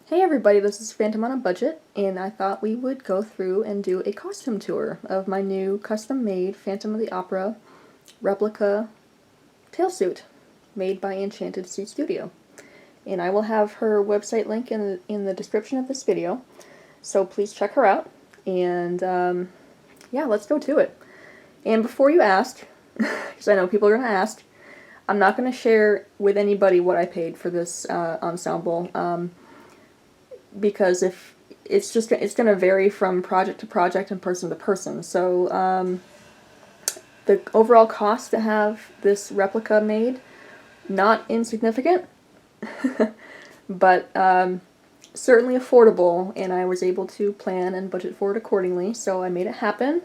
Hey everybody, this is Phantom on a Budget, and I thought we would go through and do a costume tour of my new custom-made Phantom of the Opera replica tailsuit made by Enchanted Sea Studio. And I will have her website link in the description of this video, so please check her out, and yeah, let's go to it. And before you ask, because I know people are going to ask, I'm not going to share with anybody what I paid for this ensemble, because if it's going to vary from project to project and person to person. So the overall cost to have this replica made, not insignificant, but certainly affordable, and I was able to plan and budget for it accordingly, so I made it happen,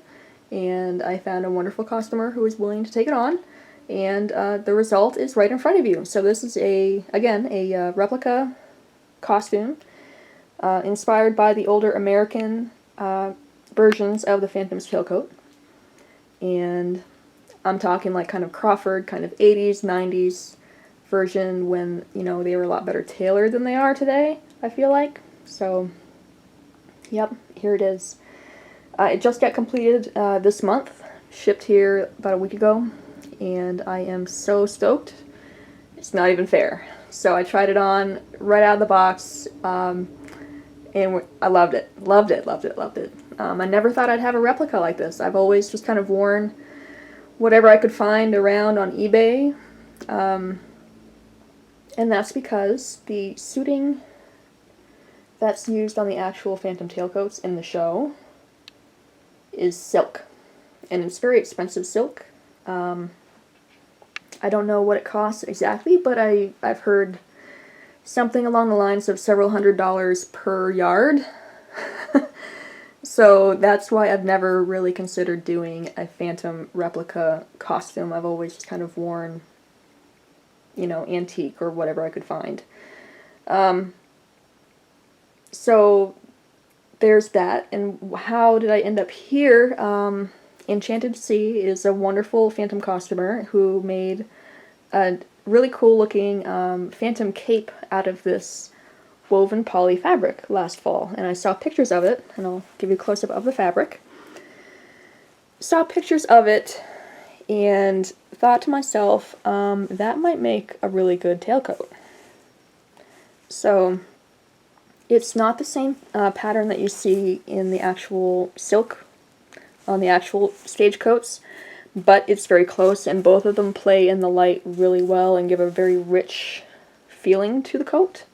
and I found a wonderful customer who was willing to take it on, and the result is right in front of you. So this is again a replica costume inspired by the older American versions of the Phantom's tailcoat. And I'm talking like kind of Crawford, kind of 80s, 90s version when, you know, they were a lot better tailored than they are today, I feel like. So, yep, here it is. It just got completed this month, shipped here about a week ago, and I am so stoked. It's not even fair. So I tried it on right out of the box, and I loved it. Loved it, loved it, loved it. I never thought I'd have a replica like this. I've always just kind of worn whatever I could find around on eBay. And that's because the suiting that's used on the actual Phantom tailcoats in the show is silk. And it's very expensive silk. I don't know what it costs exactly, but I've heard something along the lines of several $100s per yard. So that's why I've never really considered doing a Phantom replica costume. I've always just kind of worn, you know, antique or whatever I could find. So there's that. And how did I end up here? Enchanted Sea is a wonderful Phantom costumer who made a really cool looking Phantom cape out of this woven poly fabric last fall, and I saw pictures of it, and I'll give you a close-up of the fabric. Saw pictures of it and thought to myself, that might make a really good tailcoat. So it's not the same pattern that you see in the actual silk on the actual stage coats, but it's very close, and both of them play in the light really well and give a very rich feeling to the coat.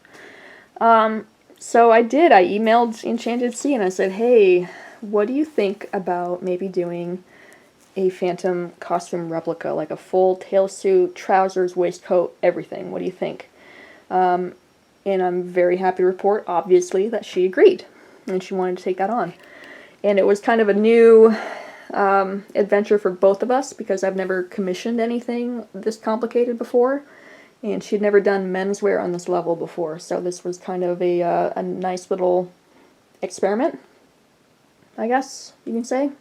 So I emailed Enchanted Sea and I said, hey, what do you think about maybe doing a Phantom costume replica, like a full tailsuit, trousers, waistcoat, everything? What do you think? And I'm very happy to report, obviously, that she agreed, and she wanted to take that on. And it was kind of a new adventure for both of us, because I've never commissioned anything this complicated before, and she'd never done menswear on this level before, so this was kind of a nice little experiment, I guess you can say.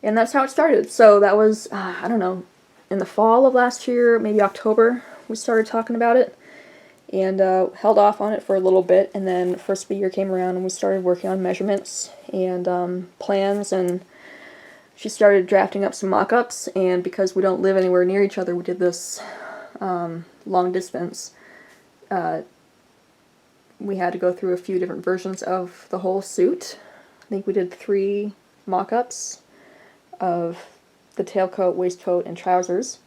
And that's how it started. So that was, I don't know, in the fall of last year, maybe October, we started talking about it, and held off on it for a little bit, and then first of the year came around and we started working on measurements and plans, and she started drafting up some mock-ups, and because we don't live anywhere near each other, we did this long distance. We had to go through a few different versions of the whole suit. I think we did 3 mock-ups of the tailcoat, waistcoat, and trousers,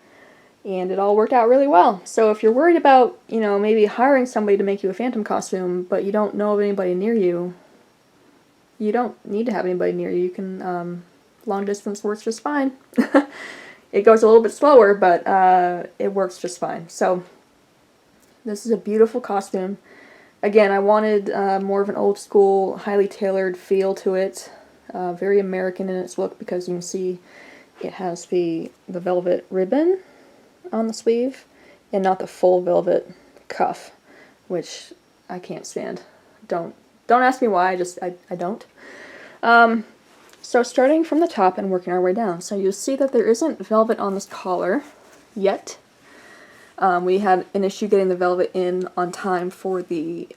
and it all worked out really well. So if you're worried about, you know, maybe hiring somebody to make you a Phantom costume, but you don't know of anybody near you, you don't need to have anybody near you. You can, long distance works just fine. It goes a little bit slower, but it works just fine. So this is a beautiful costume. Again, I wanted more of an old school, highly tailored feel to it. Very American in its look, because you can see it has the velvet ribbon on the sleeve and not the full velvet cuff, which I can't stand. Don't ask me why, I don't. So starting from the top and working our way down. So you'll see that there isn't velvet on this collar yet. We had an issue getting the velvet in on time for the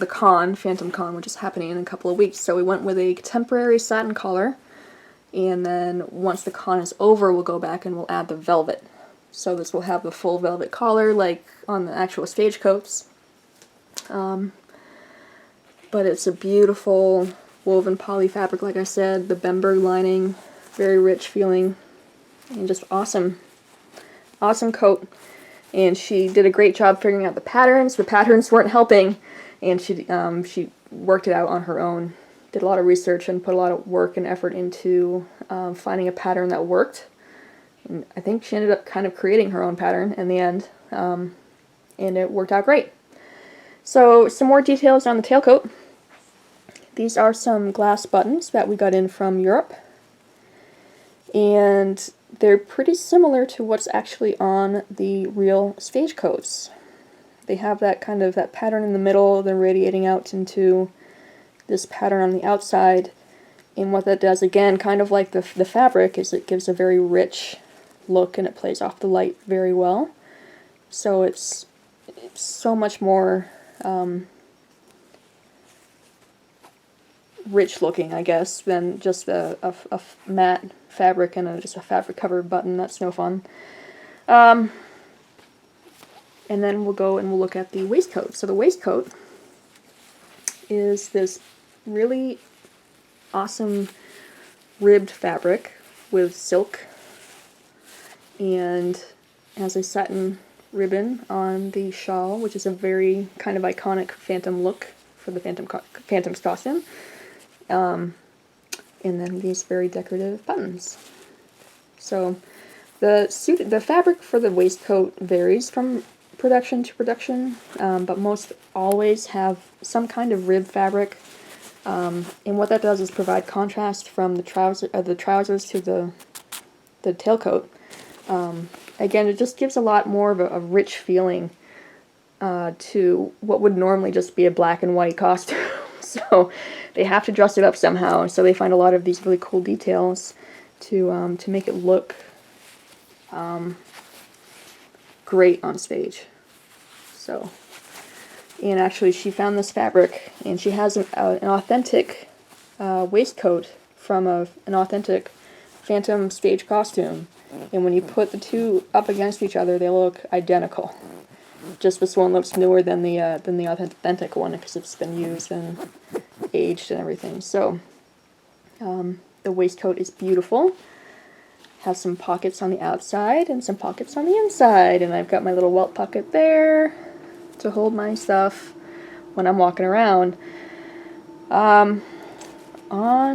con, Phantom Con, which is happening in a couple of weeks. So we went with a contemporary satin collar, and then once the con is over, we'll go back and we'll add the velvet. So this will have the full velvet collar like on the actual stagecoats. But it's a beautiful woven poly fabric, like I said, the Bemberg lining, very rich feeling, and just awesome. Awesome coat. And she did a great job figuring out the patterns. The patterns weren't helping, and she worked it out on her own. Did a lot of research and put a lot of work and effort into finding a pattern that worked. And I think she ended up kind of creating her own pattern in the end, and it worked out great. So some more details on the tailcoat. These are some glass buttons that we got in from Europe, and they're pretty similar to what's actually on the real stagecoats. They have that kind of that pattern in the middle, then radiating out into this pattern on the outside. And what that does, again, kind of like the fabric, is it gives a very rich look and it plays off the light very well. So it's so much more rich looking, I guess, than just a matte fabric and just a fabric covered button. That's no fun. And then we'll go and we'll look at the waistcoat. So the waistcoat is this really awesome ribbed fabric with silk and has a satin ribbon on the shawl, which is a very kind of iconic Phantom look for the Phantom's costume. And then these very decorative buttons. So the fabric for the waistcoat varies from production to production, but most always have some kind of rib fabric. And what that does is provide contrast from the trousers to the tailcoat. Again, it just gives a lot more of a rich feeling to what would normally just be a black and white costume. So they have to dress it up somehow. So they find a lot of these really cool details to make it look great on stage. So, and actually, she found this fabric, and she has an authentic waistcoat from an authentic Phantom stage costume. And when you put the two up against each other, they look identical. Just this one looks newer than the authentic one because it's been used and aged and everything. So the waistcoat is beautiful. Has some pockets on the outside and some pockets on the inside, and I've got my little welt pocket there to hold my stuff when I'm walking around. On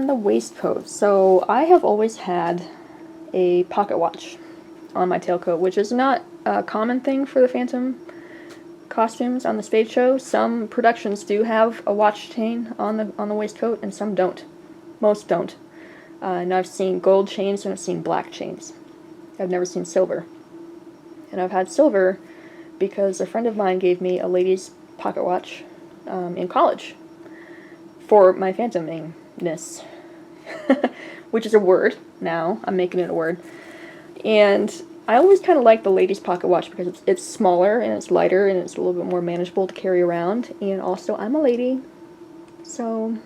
the waistcoat, so I have always had a pocket watch on my tailcoat, which is not a common thing for the Phantom costumes on the stage show. Some productions do have a watch chain on the waistcoat, and some don't. Most don't. And I've seen gold chains and I've seen black chains. I've never seen silver. And I've had silver because a friend of mine gave me a lady's pocket watch in college for my Phantomingness, which is a word now. I'm making it a word. And I always kind of like the ladies' pocket watch because it's smaller and it's lighter and it's a little bit more manageable to carry around. And also, I'm a lady, so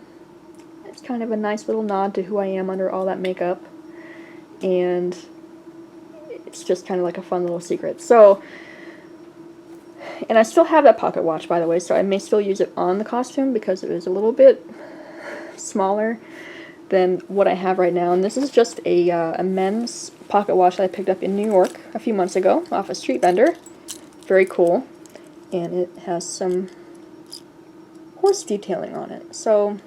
it's kind of a nice little nod to who I am under all that makeup. And it's just kind of like a fun little secret. So, and I still have that pocket watch, by the way, so I may still use it on the costume because it is a little bit smaller than what I have right now. And this is just a men's pocket watch that I picked up in New York a few months ago off a street vendor. Very cool. And it has some horse detailing on it. So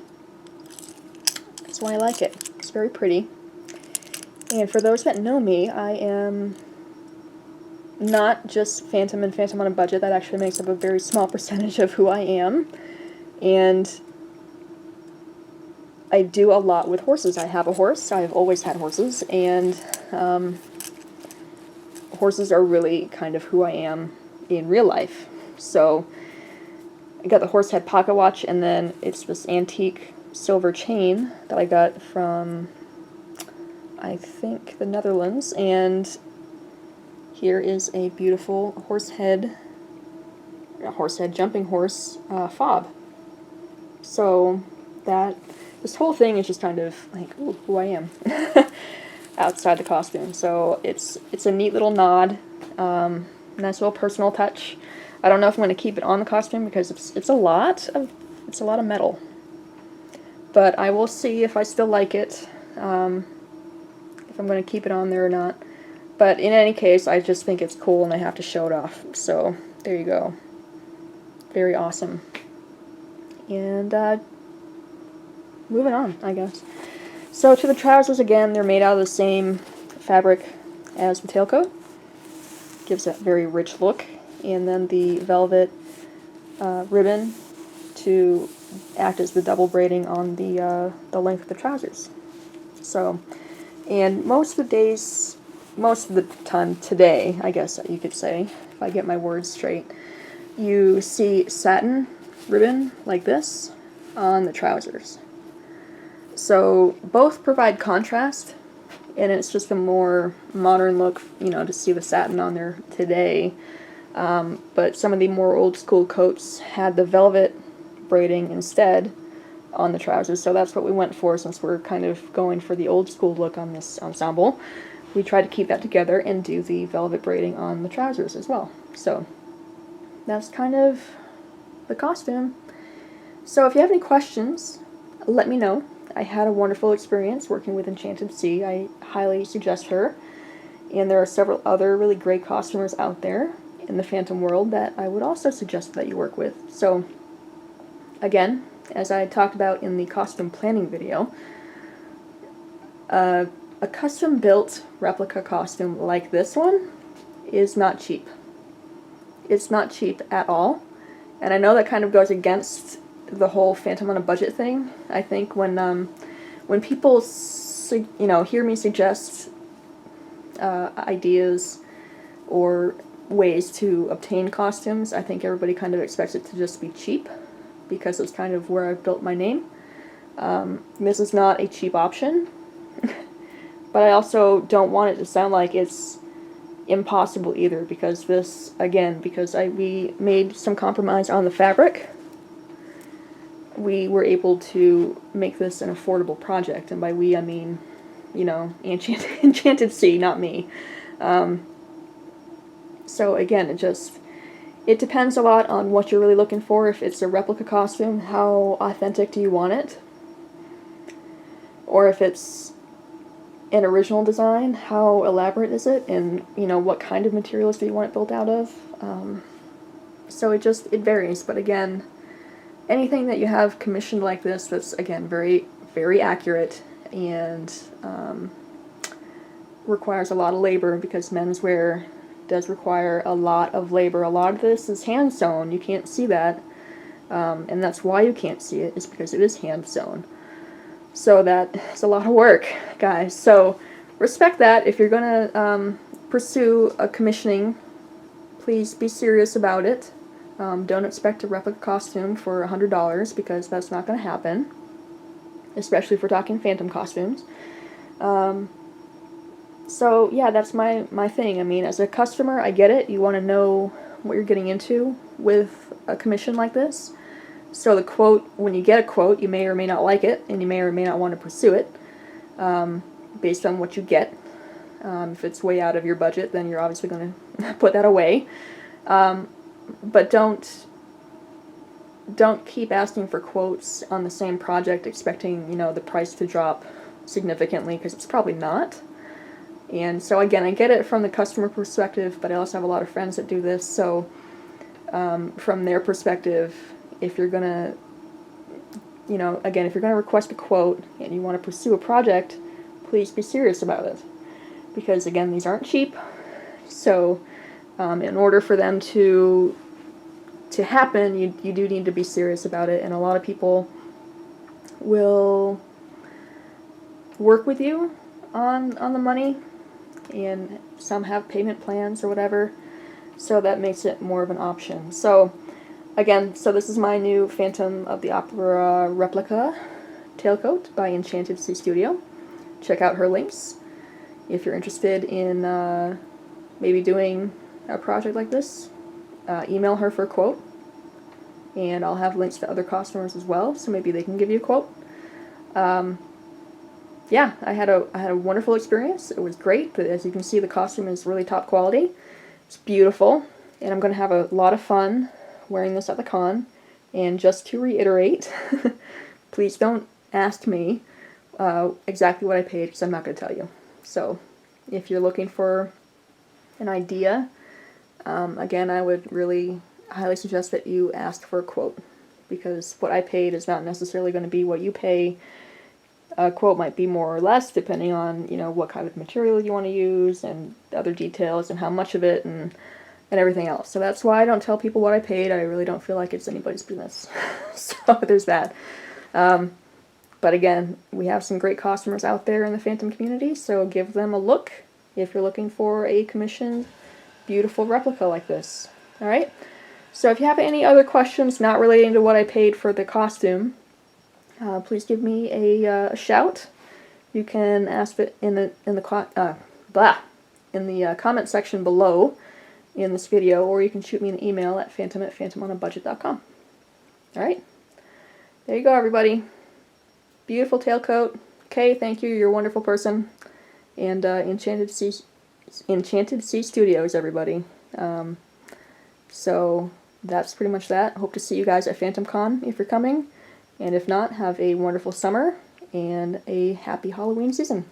that's why I like it. It's very pretty. And for those that know me, I am not just Phantom and Phantom on a budget. That actually makes up a very small percentage of who I am. And I do a lot with horses. I have a horse. I've always had horses, and horses are really kind of who I am in real life. So I got the horse head pocket watch, and then it's this antique silver chain that I got from, I think, the Netherlands, and here is a beautiful jumping horse fob. So this whole thing is just kind of like, ooh, who I am outside the costume. So it's a neat little nod, nice little personal touch. I don't know if I'm going to keep it on the costume because it's a lot of metal. But I will see if I still like it, if I'm going to keep it on there or not. But in any case, I just think it's cool and I have to show it off. So there you go. Very awesome. And moving on, I guess. So to the trousers, again, they're made out of the same fabric as the tailcoat. Gives that very rich look. And then the velvet ribbon to act as the double braiding on the length of the trousers. So, and most of the time today, I guess you could say, if I get my words straight, you see satin ribbon like this on the trousers. So both provide contrast, and it's just a more modern look, to see the satin on there today. But some of the more old school coats had the velvet braiding instead on the trousers, so that's what we went for since we're kind of going for the old school look on this ensemble. We tried to keep that together and do the velvet braiding on the trousers as well. So that's kind of the costume. So if you have any questions, let me know. I had a wonderful experience working with Enchanted Sea. I highly suggest her. And there are several other really great costumers out there in the Phantom world that I would also suggest that you work with. So again, as I talked about in the costume planning video, a custom-built replica costume like this one is not cheap. It's not cheap at all. And I know that kind of goes against the whole Phantom on a budget thing. I think when people hear me suggest ideas or ways to obtain costumes, I think everybody kind of expects it to just be cheap, because it's kind of where I've built my name. This is not a cheap option, but I also don't want it to sound like it's impossible either, because this, again, because we made some compromise on the fabric, we were able to make this an affordable project, and by we I mean, Enchanted Sea, not me. So again, it depends a lot on what you're really looking for. If it's a replica costume, how authentic do you want it? Or if it's an original design, how elaborate is it? And, what kind of materials do you want it built out of? So it varies. But again, anything that you have commissioned like this that's, again, very, very accurate and requires a lot of labor, because menswear does require a lot of labor. A lot of this is hand sewn. You can't see that, and that's why you can't see it, is because it is hand sewn. So that's a lot of work, guys. So respect that. If you're gonna pursue a commissioning, please be serious about it. Don't expect a replica costume for $100, because that's not going to happen, especially if we're talking Phantom costumes. So yeah, that's my thing. I mean, as a customer, I get it. You want to know what you're getting into with a commission like this. So the quote, when you get a quote, you may or may not like it, and you may or may not want to pursue it, based on what you get. If it's way out of your budget, then you're obviously going to put that away. But don't keep asking for quotes on the same project expecting, the price to drop significantly, because it's probably not. And so again, I get it from the customer perspective, but I also have a lot of friends that do this, so from their perspective, if you're gonna, again, if you're gonna request a quote and you want to pursue a project, please be serious about it. Because again, these aren't cheap, so in order for them to happen, you do need to be serious about it, and a lot of people will work with you on the money, and some have payment plans or whatever, so that makes it more of an option. So again, this is my new Phantom of the Opera replica tailcoat by Enchanted Sea Studio. Check out her links if you're interested in maybe doing a project like this, email her for a quote, and I'll have links to other customers as well, so maybe they can give you a quote. Yeah, I had a wonderful experience. It was great. As you can see, the costume is really top quality. It's beautiful, and I'm going to have a lot of fun wearing this at the con. And just to reiterate, please don't ask me exactly what I paid, because I'm not going to tell you. So, if you're looking for an idea, again, I would really highly suggest that you ask for a quote, because what I paid is not necessarily going to be what you pay. A quote might be more or less depending on, you know, what kind of material you want to use and other details and how much of it and everything else. So that's why I don't tell people what I paid. I really don't feel like it's anybody's business. So there's that. But again, we have some great customers out there in the Phantom community, so give them a look if you're looking for a commissioned, beautiful replica like this. Alright? So if you have any other questions not relating to what I paid for the costume, please give me a shout. You can ask it in the comment section below in this video, or you can shoot me an email at phantom@phantomonabudget.com. Alright? There you go, everybody. Beautiful tailcoat. Kay, thank you. You're a wonderful person. And Enchanted Sea Studios, everybody. So that's pretty much that. Hope to see you guys at PhantomCon if you're coming. And if not, have a wonderful summer and a happy Halloween season.